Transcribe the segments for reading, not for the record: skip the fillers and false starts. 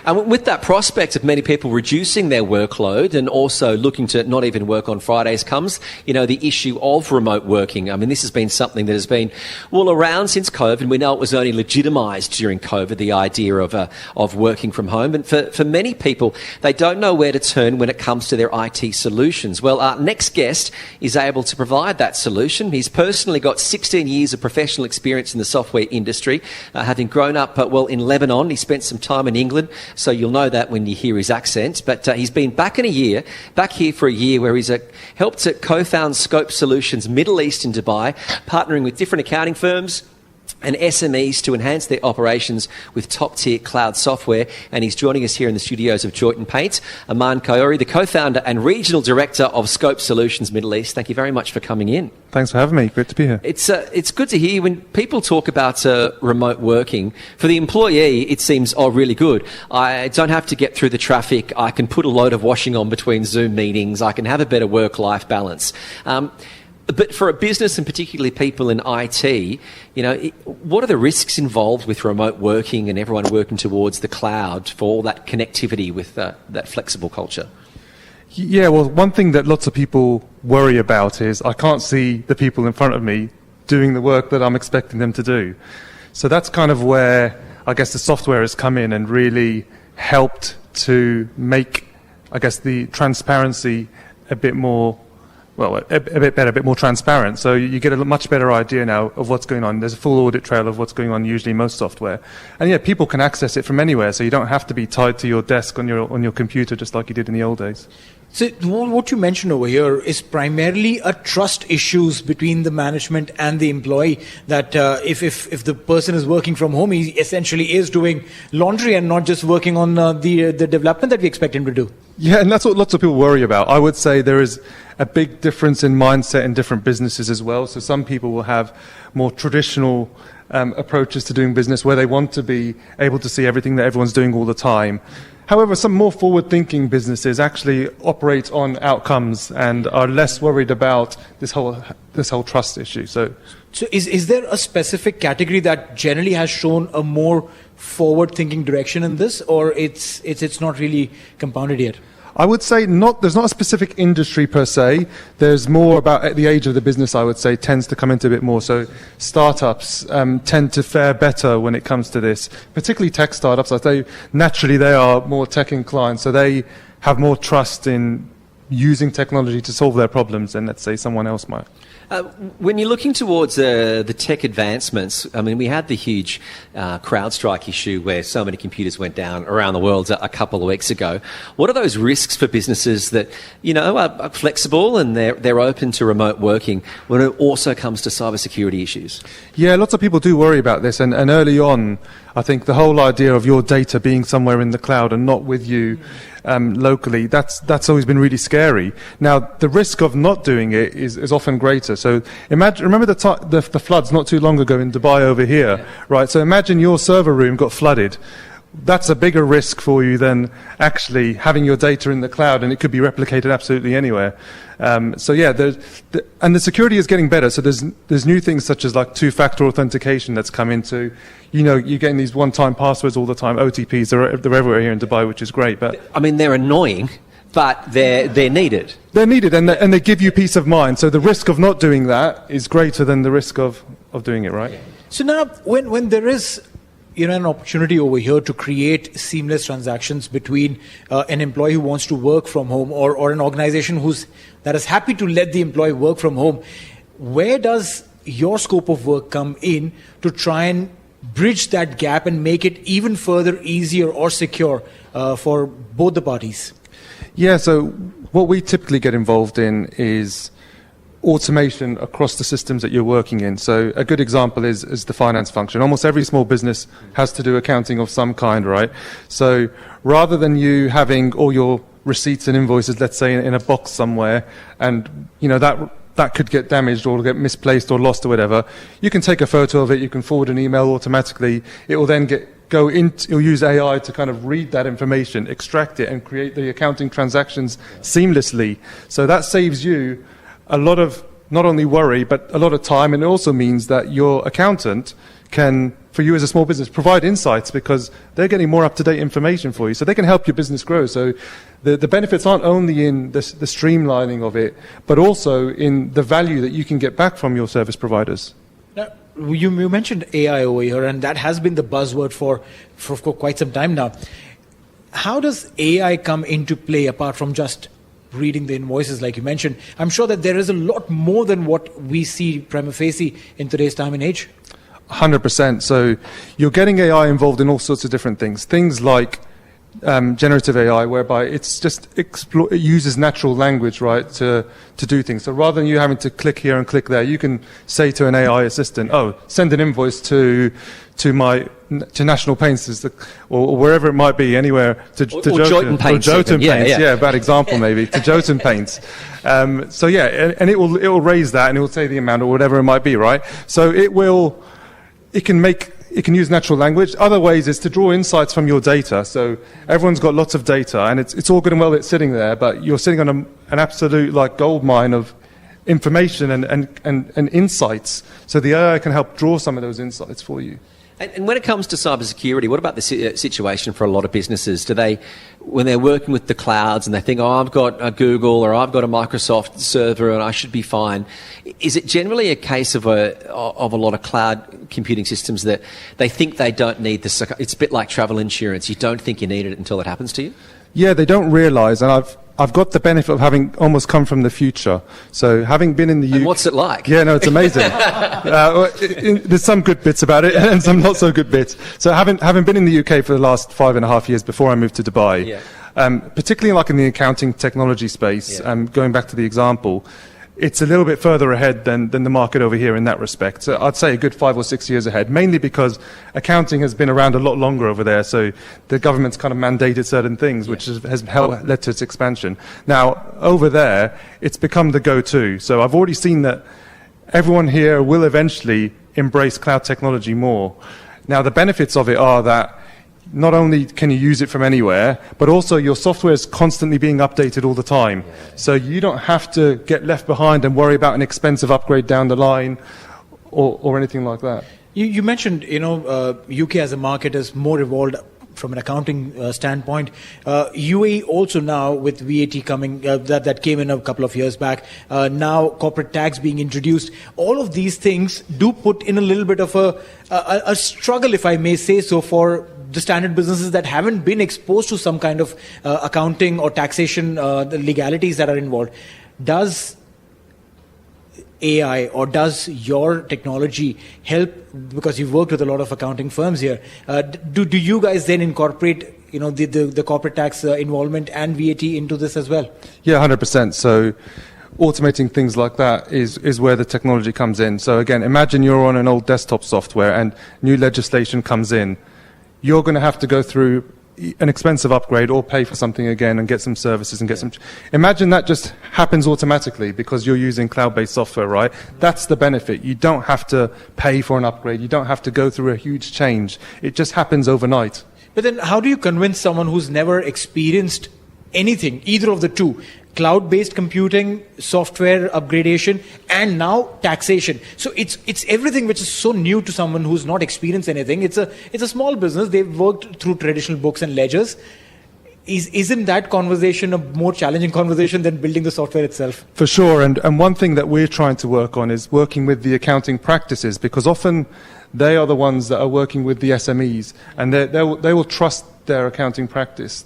And with that prospect of many people reducing their workload and also looking to not even work on Fridays comes, the issue of remote working. I mean, this has been something that has been, around since COVID. We know it was only legitimised during COVID, the idea of working from home. And for many people, they don't know where to turn when it comes to their IT solutions. Well, our next guest is able to provide that solution. He's personally got 16 years of professional experience in the software industry, having grown up, in Lebanon. He spent some time in England, so you'll know that when you hear his accent. But he's been back here for a year, where he's helped to co-found Scope Solutions Middle East in Dubai, partnering with different accounting firms and SMEs to enhance their operations with top-tier cloud software. And he's joining us here in the studios of Jotun Paints. Ayman Kaouri, the co-founder and regional director of Scope Solutions Middle East. Thank you very much for coming in. Thanks for having me. Great to be here. It's good to hear when people talk about remote working. For the employee, it seems, really good. I don't have to get through the traffic. I can put a load of washing on between Zoom meetings. I can have a better work-life balance. But for a business, and particularly people in IT, what are the risks involved with remote working and everyone working towards the cloud for all that connectivity with that flexible culture? Yeah, well, one thing that lots of people worry about is I can't see the people in front of me doing the work that I'm expecting them to do. So that's kind of where I guess the software has come in and really helped to make, I guess, the transparency a bit more, a bit better, a bit more transparent. So you get a much better idea now of what's going on. There's a full audit trail of what's going on, usually most software. And yeah, people can access it from anywhere, so you don't have to be tied to your desk on your computer just like you did in the old days. So what you mentioned over here is primarily a trust issues between the management and the employee, that if the person is working from home, he essentially is doing laundry and not just working on the development that we expect him to do. Yeah, and that's what lots of people worry about. I would say there is a big difference in mindset in different businesses as well. So some people will have more traditional approaches to doing business where they want to be able to see everything that everyone's doing all the time. However, some more forward-thinking businesses actually operate on outcomes and are less worried about this whole trust issue. So is there a specific category that generally has shown a more forward-thinking direction in this, or it's not really compounded yet? I would say there's not a specific industry per se. There's more about at the age of the business, I would say, tends to come into a bit more. So startups tend to fare better when it comes to this, particularly tech startups. I say naturally they are more tech inclined, so they have more trust in using technology to solve their problems than, let's say, someone else might. When you're looking towards the tech advancements, I mean, we had the huge CrowdStrike issue where so many computers went down around the world a couple of weeks ago. What are those risks for businesses that, are flexible and they're open to remote working when it also comes to cybersecurity issues? Yeah, lots of people do worry about this. And early on, I think the whole idea of your data being somewhere in the cloud and not with you locally, that's always been really scary. Now, the risk of not doing it is often greater. So remember the floods not too long ago in Dubai over here, yeah. Right? So imagine your server room got flooded. That's a bigger risk for you than actually having your data in the cloud, and it could be replicated absolutely anywhere. So yeah, and the security is getting better. So there's new things such as like two-factor authentication that's come into. You're getting these one-time passwords all the time. OTPs, they're everywhere here in Dubai, which is great. But I mean, they're annoying, but they're needed. They're needed, and they give you peace of mind. So the risk of not doing that is greater than the risk of doing it, right? So now, when there is an opportunity over here to create seamless transactions between an employee who wants to work from home or an organization that is happy to let the employee work from home, where does your scope of work come in to try and bridge that gap and make it even further easier or secure for both the parties? Yeah, so what we typically get involved in is automation across the systems that you're working in. So a good example is the finance function. Almost every small business has to do accounting of some kind, right? So rather than you having all your receipts and invoices, let's say, in a box somewhere, and that could get damaged or get misplaced or lost or whatever, you can take a photo of it, you can forward an email automatically. It will then you'll use AI to kind of read that information, extract it, and create the accounting transactions seamlessly. So that saves you a lot of not only worry, but a lot of time. And it also means that your accountant can, for you as a small business, provide insights because they're getting more up-to-date information for you. So they can help your business grow. So the benefits aren't only in the streamlining of it, but also in the value that you can get back from your service providers. Now, you mentioned AI over here, and that has been the buzzword for quite some time now. How does AI come into play apart from just reading the invoices like you mentioned? I'm sure that there is a lot more than what we see prima facie in today's time and age. 100%. So you're getting AI involved in all sorts of different things. Things like generative AI, whereby it's just it uses natural language, right, to do things. So rather than you having to click here and click there, you can say to an AI assistant, "Oh, send an invoice to National Paints, or wherever it might be, anywhere to Jotun Paints. Or Jotun Paints, yeah, bad example maybe to Jotun Paints. So yeah, and it will raise that, and it will say the amount or whatever it might be, right? So it can use natural language. Other ways is to draw insights from your data. So everyone's got lots of data, and it's all good and well that it's sitting there, but you're sitting on an absolute like gold mine of information and insights. So the AI can help draw some of those insights for you. And when it comes to cybersecurity, what about the situation for a lot of businesses? Do they, when they're working with the clouds and they think, oh, I've got a Google or I've got a Microsoft server and I should be fine, is it generally a case of a lot of cloud computing systems that they think they don't need this? It's a bit like travel insurance. You don't think you need it until it happens to you? Yeah, they don't realise, and I've got the benefit of having almost come from the future. So having been in the UK... And what's it like? Yeah, no, it's amazing. There's some good bits about it and some not so good bits. So having been in the UK for the last 5.5 years before I moved to Dubai, particularly like in the accounting technology space, going back to the example, it's a little bit further ahead than the market over here in that respect. So I'd say a good 5 or 6 years ahead, mainly because accounting has been around a lot longer over there. So the government's kind of mandated certain things, which has led to its expansion. Now, over there, it's become the go-to. So I've already seen that everyone here will eventually embrace cloud technology more. Now, the benefits of it are that not only can you use it from anywhere, but also your software is constantly being updated all the time. So you don't have to get left behind and worry about an expensive upgrade down the line or anything like that. You mentioned, UK as a market is more evolved from an accounting standpoint. UAE also now with VAT coming, that came in a couple of years back, now corporate tax being introduced. All of these things do put in a little bit of a struggle, if I may say so, for the standard businesses that haven't been exposed to some kind of accounting or taxation, the legalities that are involved. Does AI or does your technology help, because you've worked with a lot of accounting firms here, do you guys then incorporate the corporate tax involvement and VAT into this as well? Yeah, 100%. So automating things like that is where the technology comes in. So again, imagine you're on an old desktop software and new legislation comes in. You're going to have to go through an expensive upgrade or pay for something again and get some services and get some... Imagine that just happens automatically because you're using cloud-based software, right? That's the benefit. You don't have to pay for an upgrade. You don't have to go through a huge change. It just happens overnight. But then how do you convince someone who's never experienced anything, either of the two, cloud-based computing, software upgradation, and now taxation? So it's everything which is so new to someone who's not experienced anything. It's a small business. They've worked through traditional books and ledgers. Isn't that conversation a more challenging conversation than building the software itself? For sure. And one thing that we're trying to work on is working with the accounting practices, because often they are the ones that are working with the SMEs, and they will trust their accounting practice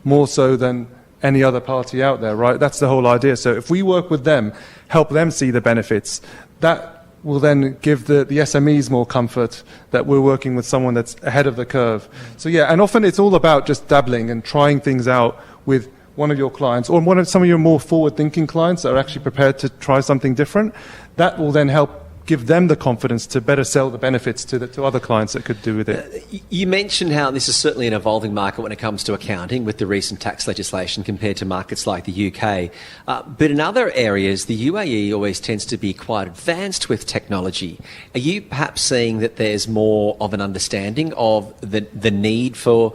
more so than any other party out there, right? That's the whole idea. So if we work with them, help them see the benefits, that will then give the SMEs more comfort that we're working with someone that's ahead of the curve. So yeah, and often it's all about just dabbling and trying things out with one of your clients or some of your more forward-thinking clients that are actually prepared to try something different. That will then help give them the confidence to better sell the benefits to other clients that could do with it. You mentioned how this is certainly an evolving market when it comes to accounting with the recent tax legislation compared to markets like the UK. But in other areas, the UAE always tends to be quite advanced with technology. Are you perhaps seeing that there's more of an understanding of the need for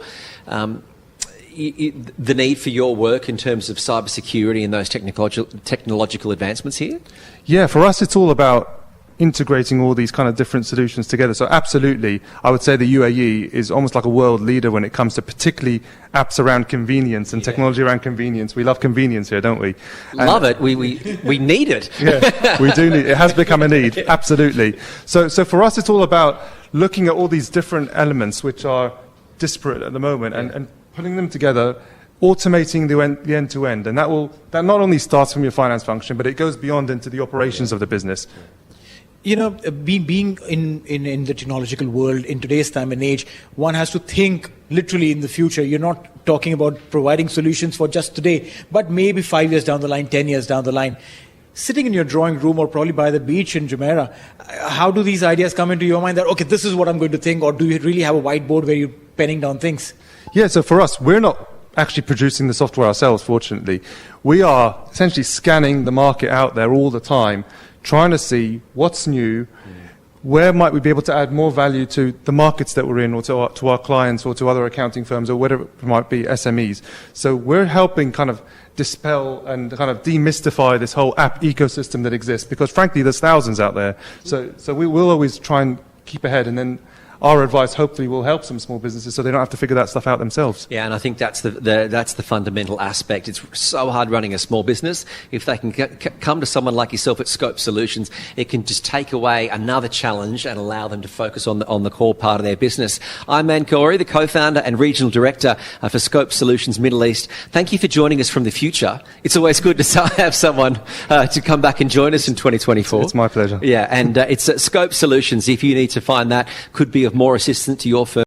the need for your work in terms of cybersecurity and those technological advancements here? Yeah, for us, it's all about integrating all these kind of different solutions together. So absolutely, I would say the UAE is almost like a world leader when it comes to particularly apps around convenience and technology around convenience. We love convenience here, don't we? Love it. We need it. Yeah, we do need it. It has become a need, absolutely. So for us, it's all about looking at all these different elements which are disparate at the moment and putting them together, automating the end-to-end. And that not only starts from your finance function, but it goes beyond into the operations of the business. You know, being in the technological world in today's time and age, one has to think literally in the future. You're not talking about providing solutions for just today, but maybe 5 years down the line, 10 years down the line. Sitting in your drawing room or probably by the beach in Jumeirah, how do these ideas come into your mind that, okay, this is what I'm going to think, or do you really have a whiteboard where you're penning down things? Yeah, so for us, we're not actually producing the software ourselves, fortunately. We are essentially scanning the market out there all the time, trying to see what's new, where might we be able to add more value to the markets that we're in, or to our clients, or to other accounting firms, or whatever it might be, SMEs. So we're helping kind of dispel and kind of demystify this whole app ecosystem that exists, because frankly there's thousands out there. So we will always try and keep ahead, and then our advice hopefully will help some small businesses so they don't have to figure that stuff out themselves. Yeah, and I think that's the fundamental aspect. It's so hard running a small business. If they can come to someone like yourself at Scope Solutions, it can just take away another challenge and allow them to focus on the core part of their business. I'm Ayman Kaouri, the co-founder and regional director for Scope Solutions Middle East. Thank you for joining us from the future. It's always good to have someone to come back and join us in 2024. It's my pleasure. Yeah, and it's Scope Solutions. If you need to find that, could be of more assistance to your firm.